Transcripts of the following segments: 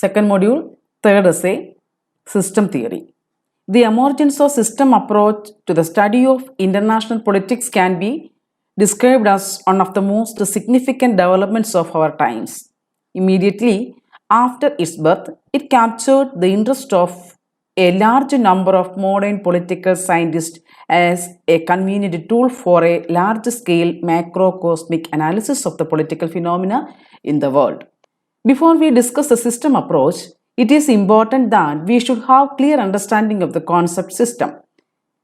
Second module, third essay, system theory. The emergence of system approach to the study of international politics can be described as one of the most significant developments of our times. Immediately after its birth, it captured the interest of a large number of modern political scientists as a convenient tool for a large-scale macrocosmic analysis of the political phenomena in the world. Before we discuss the system approach, it is important that we should have clear understanding of the concept system.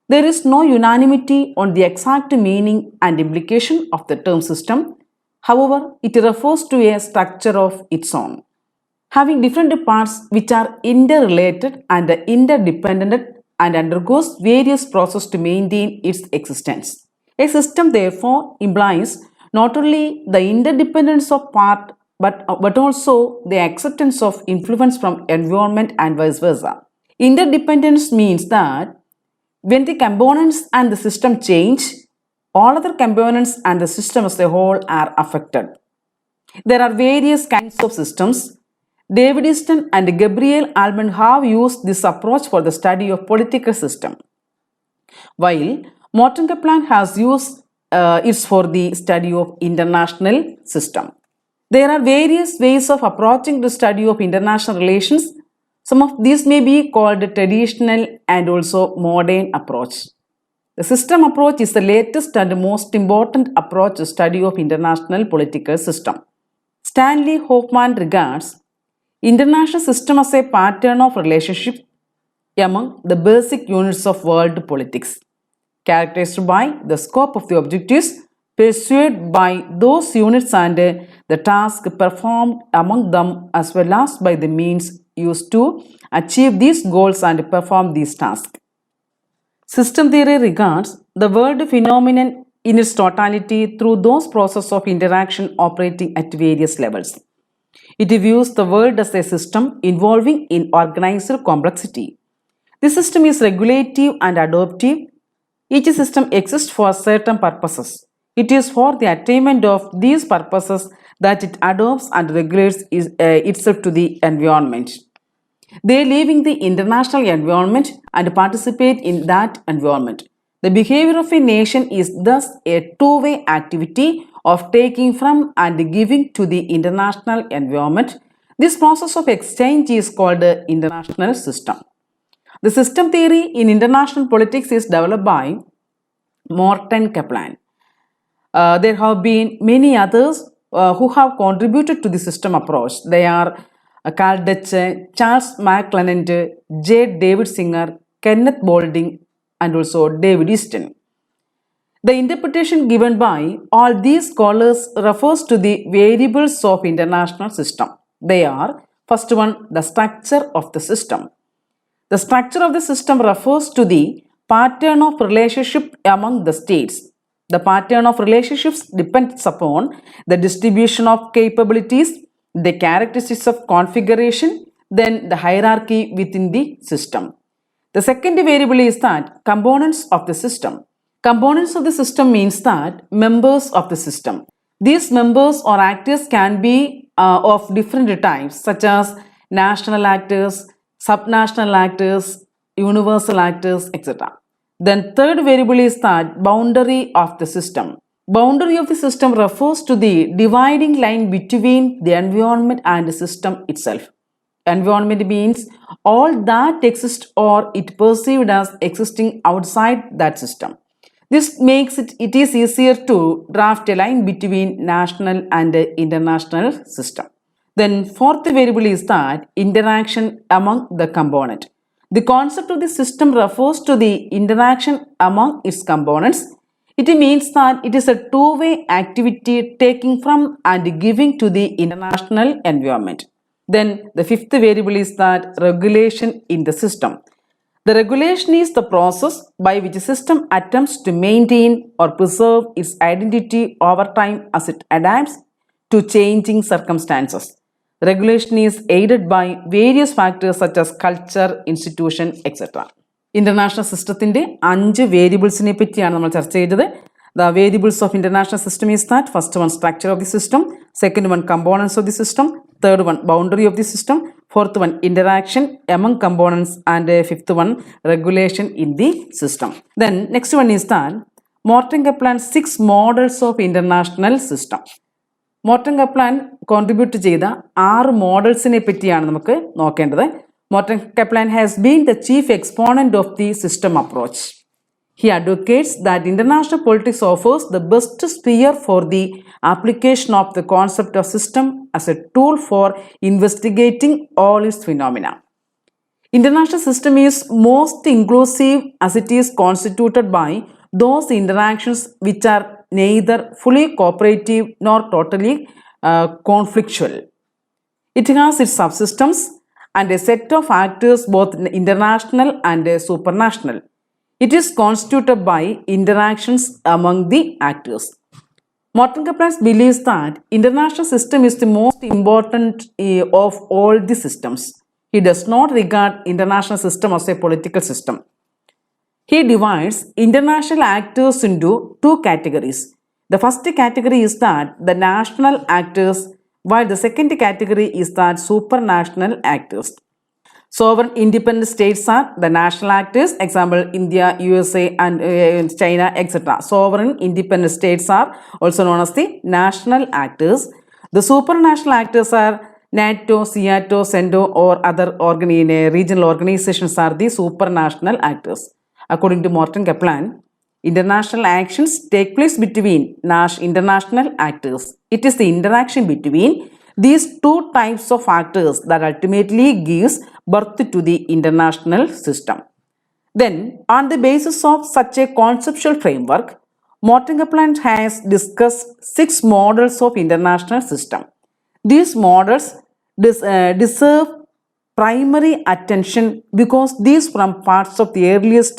There is no unanimity on the exact meaning and implication of the term system. However, it refers to a structure of its own, having different parts which are interrelated and interdependent and undergoes various processes to maintain its existence. A system therefore implies not only the interdependence of part but also the acceptance of influence from environment and vice versa. Interdependence means that when the components and the system change, all other components and the system as a whole are affected. There are various kinds of systems. David Easton and Gabriel Almond have used this approach for the study of political system, while Morton Kaplan has used it for the study of international system. There are various ways of approaching the study of international relations. Some of these may be called traditional and also modern approach. The system approach is the latest and most important approach to study of international political system. Stanley Hoffman regards international system as a pattern of relationship among the basic units of world politics, characterized by the scope of the objectives pursued by those units and the task performed among them, as well as by the means used to achieve these goals and perform these tasks. System theory regards the world phenomenon in its totality through those processes of interaction operating at various levels. It views the world as a system involving in organized complexity. This system is regulative and adaptive. Each system exists for certain purposes. It is for the attainment of these purposes that it adopts and regulates itself to the environment. They live in the international environment and participate in that environment. The behavior of a nation is thus a two-way activity of taking from and giving to the international environment. This process of exchange is called the international system. The system theory in international politics is developed by Morton Kaplan. There have been many others who have contributed to the system approach. They are Carl Dutch, Charles McClelland, J. David Singer, Kenneth Boulding, and also David Easton. The interpretation given by all these scholars refers to the variables of international system. They are, first one, the structure of the system. The structure of the system refers to the pattern of relationship among the states. The pattern of relationships depends upon the distribution of capabilities, the characteristics of configuration, then the hierarchy within the system. The second variable is that components of the system. Components of the system means that members of the system. These members or actors can be of different types, such as national actors, subnational actors, universal actors, etc. Then third variable is that boundary of the system. Boundary of the system refers to the dividing line between the environment and the system itself. Environment means all that exists or it perceived as existing outside that system. This makes it is easier to draft a line between national and international system. Then fourth variable is that interaction among the component. The concept of the system refers to the interaction among its components. It means that it is a two-way activity taking from and giving to the international environment. Then the fifth variable is that regulation in the system. The regulation is the process by which a system attempts to maintain or preserve its identity over time as it adapts to changing circumstances. Regulation is aided by various factors such as culture, institution, etc. International system 5 variables ne pattiyana nammal charcha cheythathu. The variables of international system is that first one structure of the system, second one components of the system, third one boundary of the system, Fourth one, interaction among components. And fifth one, regulation in the system. Then next one is that Morton Kaplan's 6 models of international system. Morton Kaplan contribute ചെയ്ത 6 മോഡൽസിനെ പറ്റിയാണ് നമുക്ക് നോക്കേണ്ടത്. Morton Kaplan has been the chief exponent of the system approach. He advocates that international politics offers the best sphere for the application of the concept of system as a tool for investigating all its phenomena. International system is most inclusive as it is constituted by those interactions which are neither fully cooperative nor totally conflictual. It has its subsystems and a set of actors both international and supranational. It is constituted by interactions among the actors. Morton Kaplan believes that international system is the most important of all the systems. He does not regard international system as a political system. He divides international actors into 2 categories. The first category is that the national actors, while the second category is that supranational actors. Sovereign independent states are the national actors, example India, USA and China, etc. Sovereign independent states are also known as the national actors. The supranational actors are NATO, CIATO, CENTO or other regional organizations are the supranational actors. According to Morton Kaplan, international actions take place between international actors. It is the interaction between these 2 types of actors that ultimately gives birth to the international system. Then, on the basis of such a conceptual framework, Morton Kaplan has discussed 6 models of international system. These models deserve primary attention because these form parts of the earliest,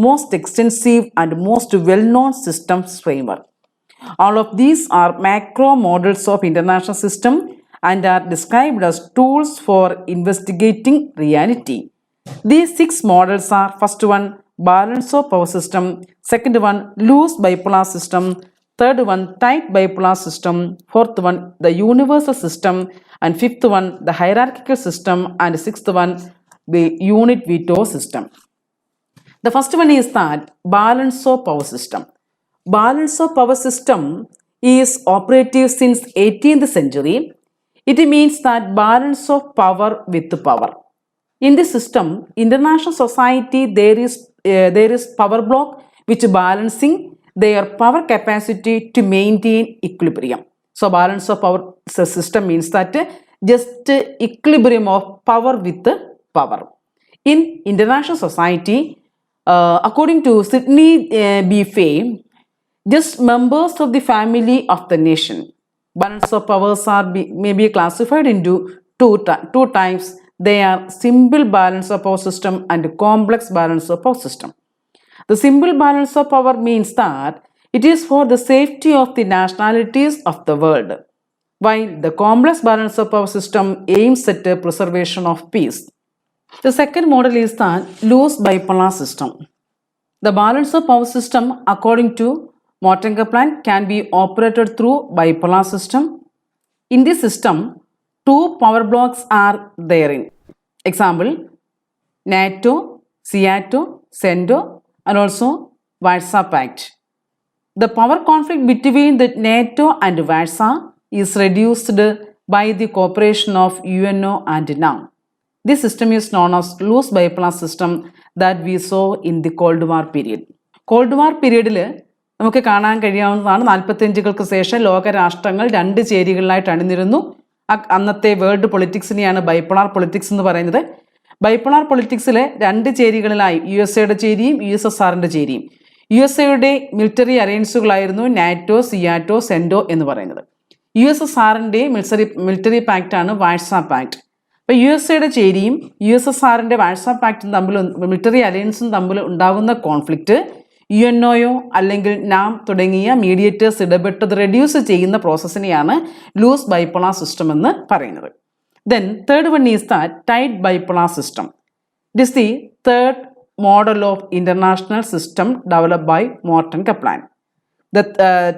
most extensive and most well-known systems framework. All of these are macro models of international system and are described as tools for investigating reality. These 6 models are: first one, balance of power system; second one, loose bipolar system; third one, tight bipolar system; fourth one, the universal system; and fifth one, the hierarchical system; and sixth one, the UNIT-VETO system. The first one is that balance of power system. Balance of power system is operative since 18th century. It means that balance of power with power. In this system, international society, there is power block which balancing their power capacity to maintain equilibrium. So balance of power system means that just equilibrium of power with power. In international society, according to Sidney B. Fay, just members of the family of the nation. Balance of powers may be classified into two types. They are simple balance of power system and complex balance of power system. The simple balance of power means that it is for the safety of the nationalities of the world, while the complex balance of power system aims at the preservation of peace. The second model is the loose bipolar system. The balance of power system, according to Morton Kaplan, can be operated through bipolar system. In this system, 2 power blocks are therein. Example, NATO, CIATO, CENTO, and also Warsaw Pact. The power conflict between the NATO and Warsaw is reduced by the cooperation of UNO and NAM. This system is known as loose bipolar system that we saw in the Cold War period. Cold War period നമുക്ക് കാണാൻ കഴിയാവുന്നതാണ് 45കൾക്ക് ശേഷം ലോകരാഷ്ട്രങ്ങൾ 2 ചേരികളിലായിട്ട് അണിനിരുന്നു. അന്നത്തെ world പൊളിറ്റിക്സിനെയാണ് bipolar politics എന്ന് പറയുന്നത്. Bipolar പൊളിറ്റിക്സിലെ 2 ചേരികളിലായി USA-യുടെ ചേരിയും USSR-ന്റെ ചേരിയും. USA-യുടെ military അലയൻസുകളായിരുന്നു NATO, SEATO, സെൻറ്റോ എന്ന് പറയുന്നത്. USSR-ന്റെ military പാക്റ്റാണ് വാഴ്സാ pact. അപ്പോൾ USA-യുടെ ചേരിയും USSR-ന്റെ വാഴ്സാ പാക്റ്റും തമ്മിൽ മിലിറ്ററി അലയൻസും തമ്മിൽ ഉണ്ടാകുന്ന കോൺഫ്ലിക്റ്റ് UNO അല്ലെങ്കിൽ നാം തുടങ്ങിയ മീഡിയേറ്റേഴ്സ് ഇടപെട്ടത് റെഡ്യൂസ് ചെയ്യുന്ന പ്രോസസ്സിനെയാണ് ലൂസ് ബൈപോളാർ സിസ്റ്റം എന്ന് പറയുന്നത്. Then third one is the tight bipolar system. It is the third model of international system developed by Morton Kaplan. The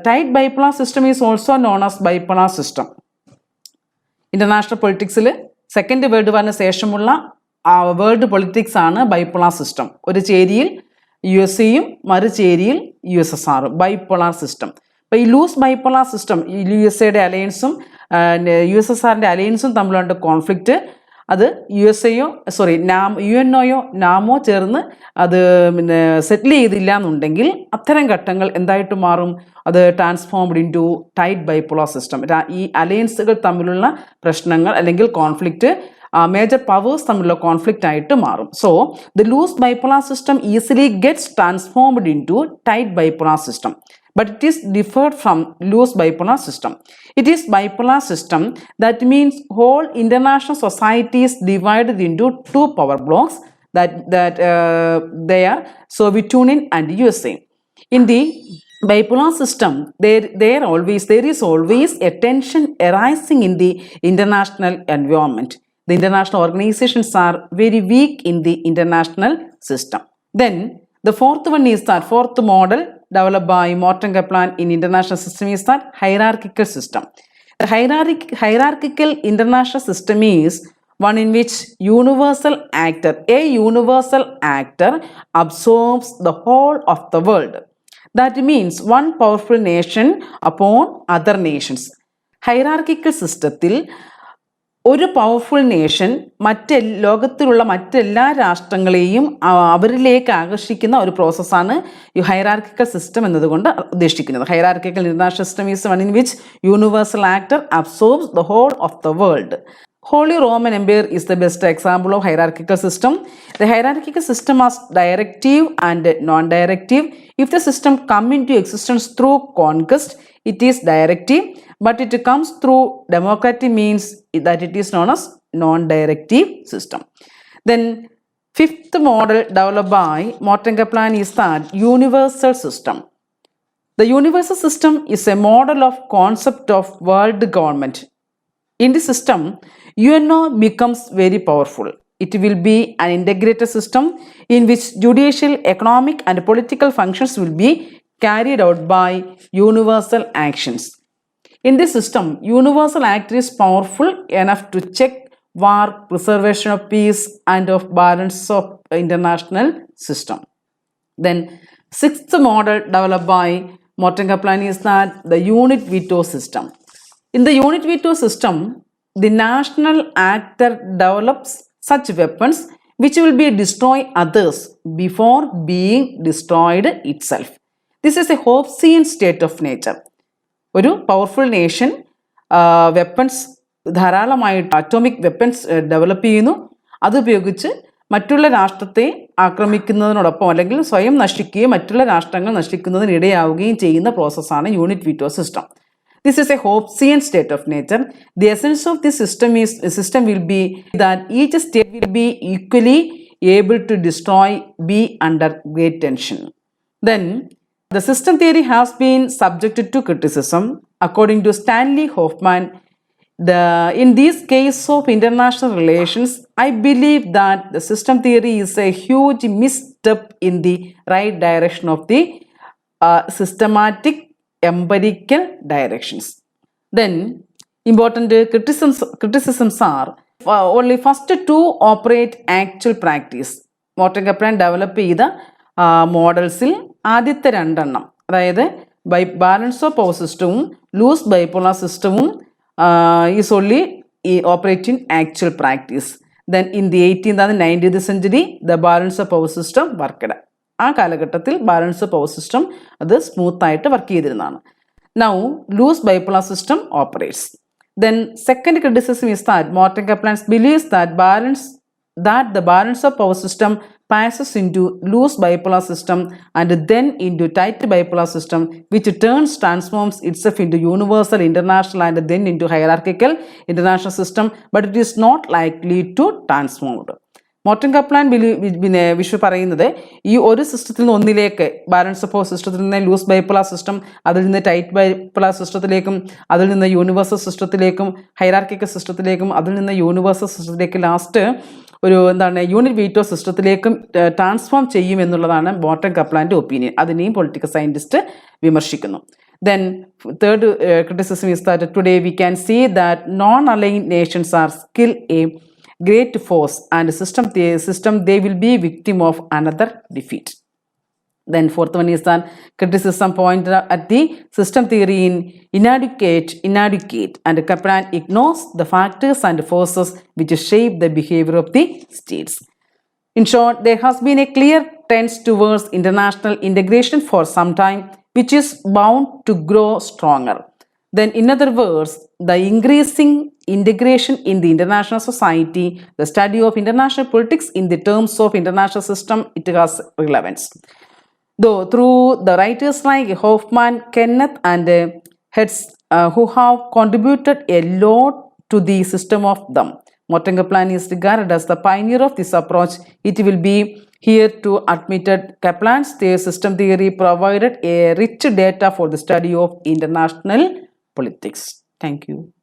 tight bipolar system is also known as bipolar system. International politics second world വാറിന് ശേഷമുള്ള world politics ആണ് bipolar system. ഒരു ചേരിയിൽ USA മറുചേരിയിൽ USSR, bipolar system. അപ്പോൾ ഈ loose bipolar system, USA അലയൻസും USSR അലയൻസും തമ്മിലുള്ള കോൺഫ്ലിക്റ്റ്, അത് UNO നാമോ ചേർന്ന് അത് സെറ്റിൽ ചെയ്തില്ല എന്നുണ്ടെങ്കിൽ അത്തരം ഘട്ടങ്ങൾ എന്തായിട്ട് മാറും? അത് transformed into tight bipolar system. ഈ അലയൻസുകൾ തമ്മിലുള്ള പ്രശ്നങ്ങൾ അല്ലെങ്കിൽ കോൺഫ്ലിക്റ്റ് മേജർ പവേഴ്സ് തമ്മിലുള്ള കോൺഫ്ലിക്റ്റ് ആയിട്ട് മാറും. So the loose bipolar system easily gets transformed into tight bipolar system. But it is differed from loose bipolar system. It is bipolar system, that means whole international society is divided into two power blocks that they are Soviet Union and USA. In the bipolar system, there is always a tension arising in the international environment. The international organizations are very weak in the international system. Then the fourth model developed by Morton Kaplan in international system is that hierarchical system. The hierarchical international system is one in which a universal actor absorbs the whole of the world. That means one powerful nation upon other nations. Hierarchical system, ഒരു powerful nation ലോകത്തിലുള്ള മറ്റെല്ലാ രാഷ്ട്രങ്ങളെയും അവരിലേക്ക് ആകർഷിക്കുന്ന ഒരു പ്രോസസ്സാണ് ഈ hierarchical system എന്നതുകൊണ്ട് ഉദ്ദേശിക്കുന്നത്. Hierarchical international system is one in which universal actor absorbs the whole of the world. Holy Roman Empire is the best example of hierarchical system. The hierarchical system is directive and non-directive. If the system comes into existence through conquest, it is directive, but it comes through democratic means that it is known as non-directive system. Then fifth model developed by Morton Kaplan is that universal system. The universal system is a model of concept of world government. In the system, UNO becomes very powerful. It will be an integrated system in which judicial, economic and political functions will be carried out by universal actions. In this system, universal actor is powerful enough to check war, preservation of peace and of balance of international system. Then sixth model developed by Morton Kaplan is that the UNIT-VETO system. In the UNIT-VETO system, the national actor develops such weapons which will be destroy others before being destroyed itself. This is a Hobbesian state of nature. ഒരു powerful nation weapons ധാരാളമായിട്ട് atomic weapons develop ചെയ്യുന്നു. അതുപയോഗിച്ച് മറ്റുള്ള രാഷ്ട്രത്തെ ആക്രമിക്കുന്നതിനോടൊപ്പം അല്ലെങ്കിൽ സ്വയം നശിക്കുകയും മറ്റുള്ള രാഷ്ട്രങ്ങൾ നശിക്കുന്നതിനിടയാവുകയും ചെയ്യുന്ന പ്രോസസ്സാണ് UNIT-VETO system. This is a Hobbesian state of nature. The essence of this system will be that each state will be equally able to be under great tension. Then the system theory has been subjected to criticism. According to Stanley Hoffman, in this case of international relations, I believe that the system theory is a huge misstep in the right direction of the systematic empirical directions. Then important criticisms are only first two operate actual practice. Morton Kaplan develop ചെയ്ത മോഡൽസിൽ ആദ്യത്തെ രണ്ടെണ്ണം, അതായത് balance of power സിസ്റ്റവും loose bipolar സിസ്റ്റവും is only operate in actual practice. Then in the 18th and 19th century the balance of power system worked. ആ കാലഘട്ടത്തിൽ balance of power system അത് smooth ആയിട്ട് വർക്ക് ചെയ്തിരുന്നതാണ്. Now loose bipolar system operates. Then second criticism is that Morton Kaplan believes that the balance of power system passes into loose bipolar system and then into tight bipolar system, which transforms itself into universal international and then into hierarchical international system, but it is not likely to transform. Morten Kaplan പറയുന്നത് ഈ ഒരു സിസ്റ്റത്തിൽ നിന്ന് ഒന്നിലേക്ക്, balance of power സിസ്റ്റത്തിൽ നിന്ന് loose bipolar system, അതിൽ നിന്ന് ടൈറ്റ് ബൈപോളാർ സിസ്റ്റത്തിലേക്കും, അതിൽ നിന്ന് യൂണിവേഴ്സൽ സിസ്റ്റത്തിലേക്കും, ഹൈറാർക്കിക്കൽ സിസ്റ്റത്തിലേക്കും, അതിൽ നിന്ന് യൂണിവേഴ്സൽ സിസ്റ്റത്തിലേക്ക് ലാസ്റ്റ് ഒരു UNIT-VETO സിസ്റ്റത്തിലേക്കും ട്രാൻസ്ഫോം ചെയ്യും എന്നുള്ളതാണ് മോർട്ടൻ കപ്ലാൻ്റെ ഒപ്പീനിയൻ. അതിനെയും പൊളിറ്റിക്കൽ സയൻറ്റിസ്റ്റ് വിമർശിക്കുന്നു. Then third criticism is that today we can see that non-aligned nations are still a great force and system they will be victim of another defeat. Then fourth one is that criticism pointed at the system theory in inadequate, and Kaplan ignores the factors and forces which shape the behavior of the states. In short, there has been a clear trend towards international integration for some time, which is bound to grow stronger. Then, in other words, the increasing integration in the international society, the study of international politics in the terms of international system, it has relevance. Though through the writers like Hoffman, Kenneth, and Hertz, who have contributed a lot to the system of them, Morton Kaplan is regarded as the pioneer of this approach. It will be here to admit that Kaplan's system theory provided a rich data for the study of international politics. Thank you.